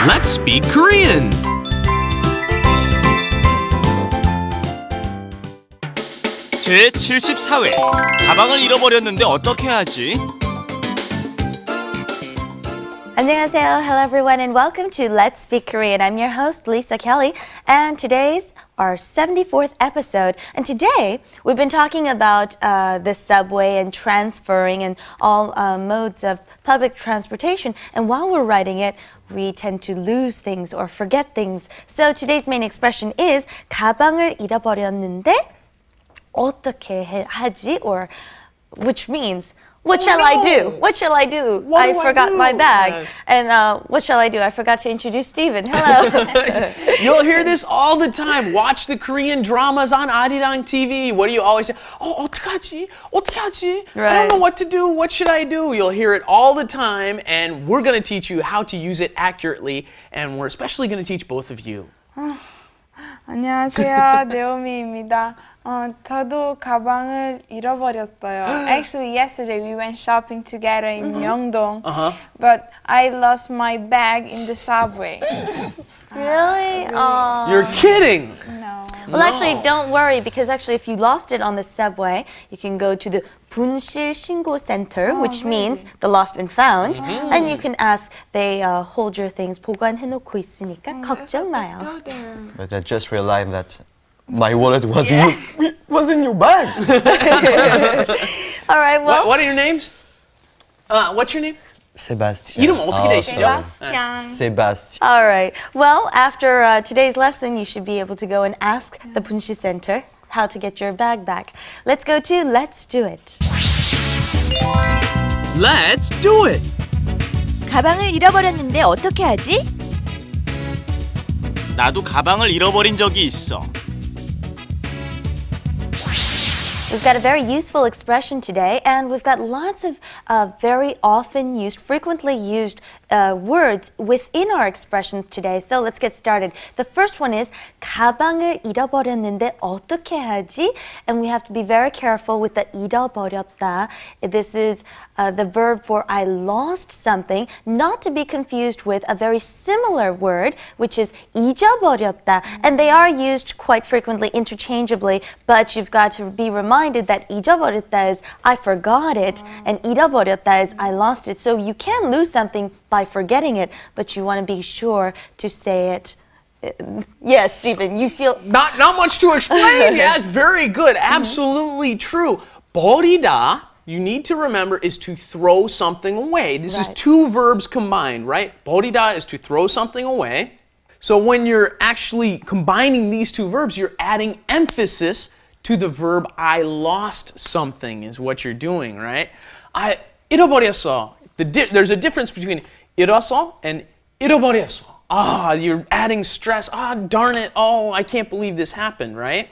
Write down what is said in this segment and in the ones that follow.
Let's speak Korean! 제74회 가방을 잃어버렸는데 어떻게 하지? 안녕하세요. Hello everyone and welcome to Let's Speak Korean. I'm your host Lisa Kelly and today's our 74th episode. And today we've been talking about the subway and transferring and all modes of public transportation. And while we're writing it, we tend to lose things or forget things. So today's main expression is 가방을 잃어버렸는데 어떻게 하지? Or which means what shall I do? What shall I do? I forgot my bag. Yes. And what shall I do? I forgot to introduce Steven. Hello. You'll hear this all the time. Watch the Korean dramas on Arirang TV. What do you always say? Oh, 어떡하지? 어떡하지? I Right. don't know what to do. What should I do? You'll hear it all the time, and we're going to teach you how to use it accurately, and we're especially going to teach both of you. 안녕하세요. 네오미입니다. 저도 가방을 잃어버렸어요. Actually, yesterday we went shopping together in Myeongdong, but I lost my bag in the subway. Really? Aw. You're kidding! No. Well, actually, don't worry because actually if you lost it on the subway, you can go to the 분실 신고 center, which means the lost and found, and you can ask. They hold your things 보관해놓고 있으니까 걱정 마요. Let's go there. But I just realized that my wallet was in your bag. All right, well. What are your names? What's your name? Sebastian. 이름 어떻게 되시죠? Sebastian. Sebastian. All right. Well, after today's lesson, you should be able to go and ask the 분실 center how to get your bag back. Let's go to Let's Do It. Let's do it! 가방을 잃어버렸는데 어떻게 하지? 나도 가방을 잃어버린 적이 있어. We've got a very useful expression today, and we've got lots of very often used, frequently used words within our expressions today. So let's get started. The first one is 가방을 잃어버렸는데 어떻게 하지? And we have to be very careful with the 잃어버렸다. This is the verb for I lost something, not to be confused with a very similar word, which is 잊어버렸다. And they are used quite frequently interchangeably, but you've got to be reminded that 잊어버렸다 is I forgot it, and 잃어버렸다 is I lost it. So you can lose something by forgetting it, but you want to be sure to say it. Yes, Stephen, you feel... Not much to explain. Yes, very good. Absolutely true. 버리다, you need to remember, is to throw something away. This is Right. two verbs combined, right? 버리다 is to throw something away. So when you're actually combining these two verbs, you're adding emphasis to the verb I lost something is what you're doing, right? 잃어버렸어. There's a difference between 잃었어 and 잃어버렸어. You're adding stress. Darn it. Oh, I can't believe this happened, right?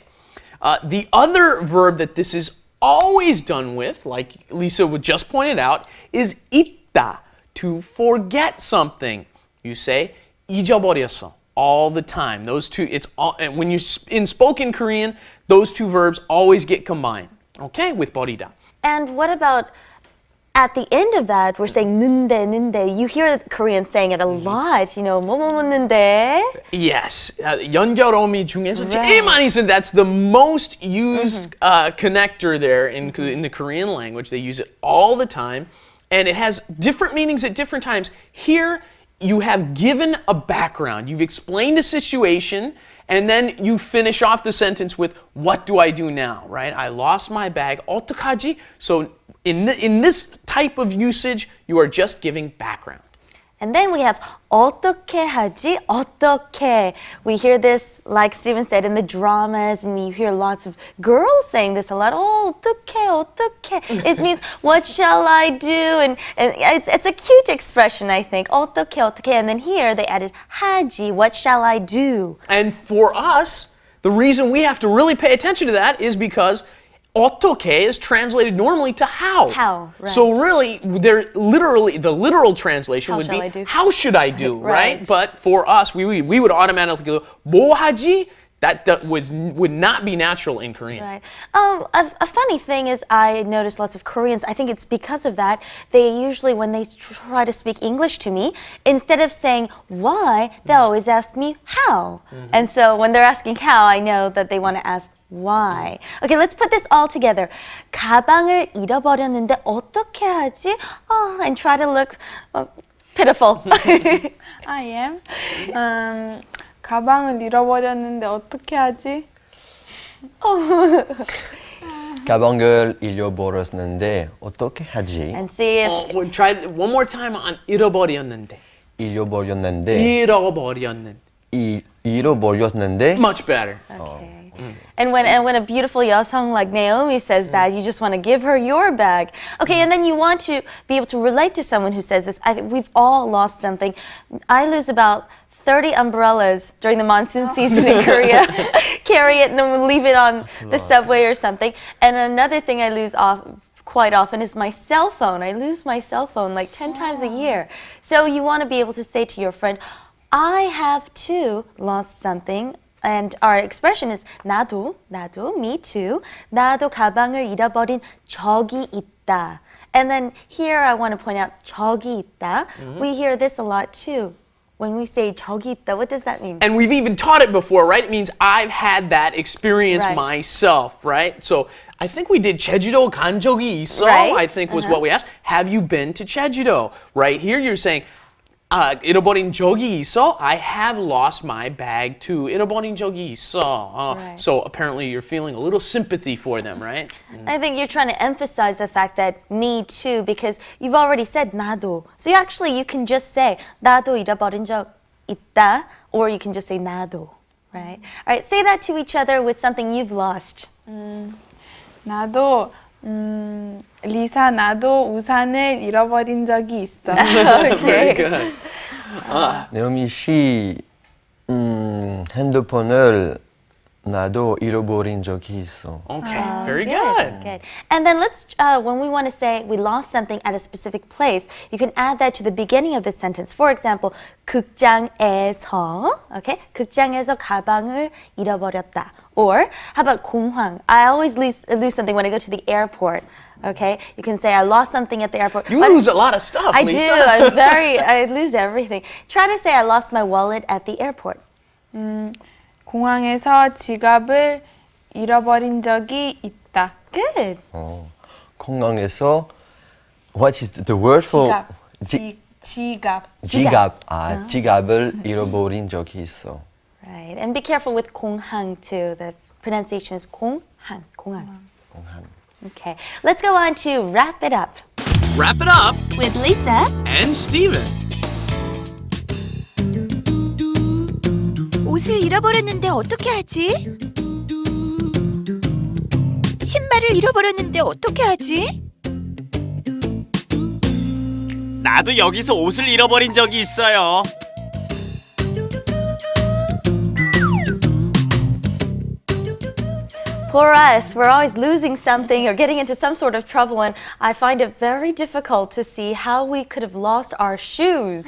The other verb that this is always done with, like Lisa would just pointed out, is 잊다, to forget something. You say 잊어버렸어 all the time. Those two, it's all, and when you in spoken Korean, those two verbs always get combined. Okay, with 버리다. And what about at the end of that, we're saying 는데. You hear Koreans saying it a lot, you know, 뭐뭐는데. Yes, 연결어미 중에서 Right. 제일 많이 쓰는. That's the most used connector there in the Korean language. They use it all the time, and it has different meanings at different times. Here, you have given a background. You've explained a situation, and then you finish off the sentence with, what do I do now, right? I lost my bag, 어떡하지? So in this type of usage, you are just giving background. And then we have 어떻게 하지? 어떻게. We hear this, like Steven said, in the dramas, and you hear lots of girls saying this a lot. Oh, 어떻게. It means, what shall I do? And it's a cute expression, I think. 어떻게. And then here they added 하지, what shall I do? And for us, the reason we have to really pay attention to that is because 어떻게 is translated normally to how. How, right. So really, the literal translation How would shall I be, do? how should I do, right? Right. But for us, we would automatically go, 뭐 하지? That would not be natural in Korean. Right. A funny thing is I notice lots of Koreans, I think it's because of that, they usually, when they try to speak English to me, instead of saying why, they always ask me how. And so when they're asking how, I know that they want to ask why. Okay, let's put this all together. 가방을 잃어버렸는데 어떻게 하지? Oh, and try to look pitiful. I am. 가방을 잃어버렸는데 어떻게 하지? 가방을 잃어버렸는데 어떻게 하지? And see if We'll try one more time on 잃어버렸는데. 잃어버렸는데 잃어버렸는데. 잃어버렸는데 Much better. okay. And when a beautiful yosung like Naomi says that, you just want to give her your bag. Okay, and then you want to be able to relate to someone who says this. We've all lost something. I lose about 30 umbrellas during the monsoon season in Korea. Carry it and then leave it on the subway or something. And another thing I lose quite often is my cell phone. I lose my cell phone like 10 times a year. So you want to be able to say to your friend, I have too lost something. And our expression is 나도, me too. 나도 가방을 잃어버린 적이 있다. And then here I want to point out 적이 있다. We hear this a lot too. When we say 적이 있다, what does that mean? And we've even taught it before, right? It means I've had that experience Right. myself, right? So I think we did 제주도 간 적이 있어, Right. I think was what we asked. Have you been to 제주도? Right here you're saying, 잃어버린 적이 있어? I have lost my bag too. 잃어버린 적이 있어. Right. So apparently you're feeling a little sympathy for them, right? I think you're trying to emphasize the fact that me too, because you've already said 나도. So you can just say 나도 잃어버린 적 있다, or you can just say 나도, right? All right, say that to each other with something you've lost. 나도 리사 나도 우산을 잃어버린 적이 있어. Very good. 네오미 씨 핸드폰을 나도 잃어버린 적이 있어. Okay, very good. Good. And then let's, when we want to say we lost something at a specific place, you can add that to the beginning of the sentence. For example, 극장에서, okay? 극장에서 가방을 잃어버렸다. Or, how about 공항? I always lose something when I go to the airport. Okay, you can say I lost something at the airport. You But lose a lot of stuff, I Lisa. do. I lose everything. Try to say I lost my wallet at the airport. 공항에서 지갑을 잃어버린 적이 있다. Good. 공항에서 what is the word for 지갑. 지갑. 지갑을 잃어버린 적이 있어. Right, and be careful with 공항 too. The pronunciation is 공항. 공항. Okay, let's go on to wrap it up. Wrap it up With Lisa. and Steven. 옷을 잃어버렸는데 어떻게 하지? 신발을 잃어버렸는데 어떻게 하지? 나도 여기서 옷을 잃어버린 적이 있어요. For us, we're always losing something or getting into some sort of trouble, and I find it very difficult to see how we could have lost our shoes.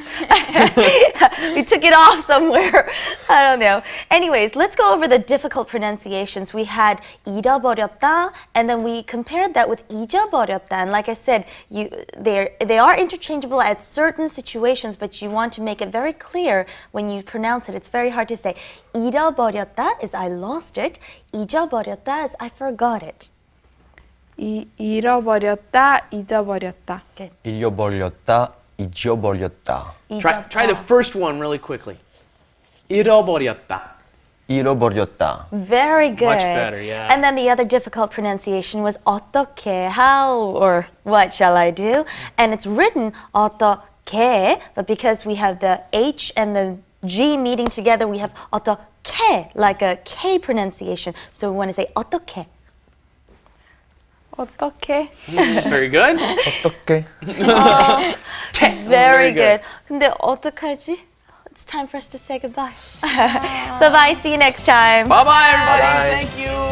We took it off somewhere. I don't know. Anyways, let's go over the difficult pronunciations. We had 잃어버렸다, and then we compared that with 잊어버렸다. And like I said, they are interchangeable at certain situations, but you want to make it very clear when you pronounce it. It's very hard to say. 잃어버렸다 is I lost it. 잊어버렸다 is I forgot it. 잃어버렸다, 잊어버렸다. Good. 잃어버렸다, 잊어버렸다. Try the first one really quickly. 잃어버렸다. 잃어버렸다. Very good. Much better, yeah. And then the other difficult pronunciation was 어떻게, how, or what shall I do? And it's written 어떻게, but because we have the H and the G meeting together, we have 어떻게, like a K pronunciation. So we want to say 어떻게. 어떻게? Very good. 어떻게? Very good. 근데 어떡하지? It's time for us to say goodbye. Bye-bye. See you next time. Bye-bye, everybody. Bye-bye. Thank you.